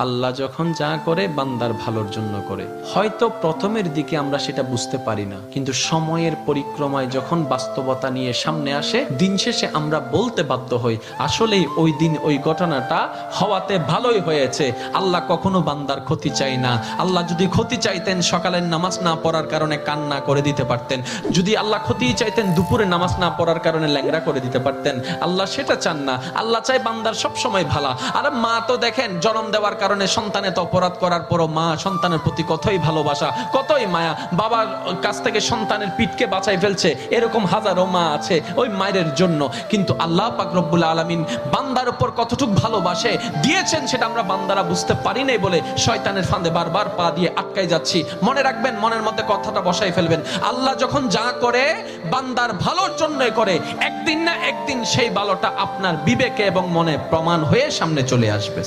আল্লাহ যখন যা করে বান্দার ভালোর জন্য করে। হয়তো প্রথমের দিকে আমরা সেটা বুঝতে পারি না, কিন্তু সময়ের পরিক্রমায় যখন বাস্তবতা নিয়ে সামনে আসে, দিন শেষে আমরা বলতে বাধ্য হই আসলেই ওই দিন ওই ঘটনাটা হওয়াতে ভালোই হয়েছে। আল্লাহ কখনো বান্দার ক্ষতি চাই না। আল্লাহ যদি ক্ষতি চাইতেন সকালের নামাজ না পড়ার কারণে কান্না করে দিতে পারতেন। যদি আল্লাহ ক্ষতি চাইতেন দুপুরে নামাজ না পড়ার কারণে ল্যাংড়া করে দিতে পারতেন। আল্লাহ সেটা চান না। আল্লাহ চাই বান্দার সব সময় ভালো। আর মা তো দেখেন জন্ম দেওয়ার কারণে সন্তানের তো অপরাধ করার পরও মা সন্তানের প্রতি কতই ভালোবাসা, কতই মায়া। বাবার কাছ থেকে সন্তানের পিঠকে বাঁচাই ফেলছে, এরকম হাজারো মা আছে ওই মায়ের জন্য। কিন্তু আল্লাহ পাক রব্বুল আলামিন বান্দার উপর কতটুক ভালোবাসে দিয়েছেন সেটা আমরা বান্দারা বুঝতে পারি নাই বলে শয়তানের ফাঁদে বারবার পা দিয়ে আটকাই যাচ্ছি। মনে রাখবেন, মনের মধ্যে কথাটা বসাই ফেলবেন, আল্লাহ যখন যা করে বান্দার ভালোর জন্যই করে। একদিন না একদিন সেই ভালোটা আপনার বিবেকে এবং মনে প্রমাণ হয়ে সামনে চলে আসবে।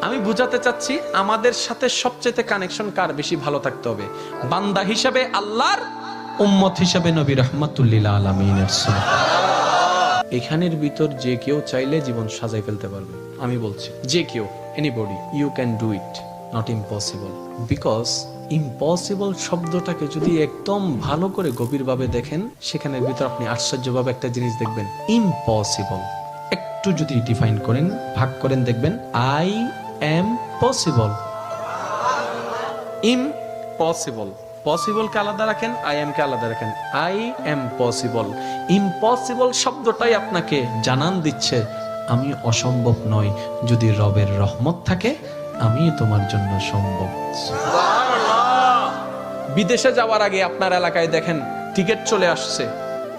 আমি বুঝাতে চাচ্ছি আমাদের সাথে সবচেয়ে কানেকশন কার বেশি ভালো থাকতে হবে, বান্দা হিসেবে আল্লাহর, উম্মত হিসেবে নবী রাহমাতুল লিল আলামিনের। এখানের ভিতর যে কেউ চাইলে জীবন সাজাই ফেলতে পারবে। আমি বলছি যে কেউ, anybody, you can do it, not impossible. Because impossible শব্দটাকে যদি একদম ভালো করে গভীরভাবে দেখেন, সেখানের ভিতর আপনি আশ্চর্যভাবে একটা জিনিস দেখবেন। ইম্পসিবল একটু যদি ডিফাইন করেন, ভাগ করেন, দেখবেন I'm possible. Impossible, possible কে আলাদা রাখেন, আই এম কে আলাদা রাখেন। I am possible. ইম্পসিবল শব্দটাই আপনাকে জানান দিচ্ছে আমি অসম্ভব নই, যদি রবের রহমত থাকে আমি তোমার জন্য সম্ভব। বিদেশে যাওয়ার আগে আপনার এলাকায় দেখেন টিকিট চলে আসছে,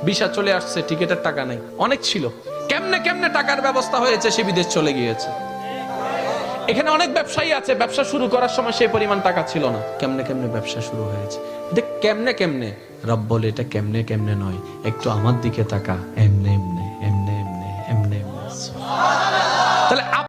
ভিসা চলে আসছে, টিকিটের টাকা নেই। অনেক ছিল, কেমনে কেমনে টাকার ব্যবস্থা হয়েছে, সে বিদেশ চলে গিয়েছে। এখানে অনেক ব্যবসায়ী আছে, ব্যবসা শুরু করার সময় সেই পরিমাণ টাকা ছিল না, কেমনে কেমনে ব্যবসা শুরু হয়েছে। এটা কেমনে কেমনে, রব বলে এটা কেমনে কেমনে নয়, একটু আমার দিকে তাকা, এমনে এমনে এমনে এমনে এমনে। তাহলে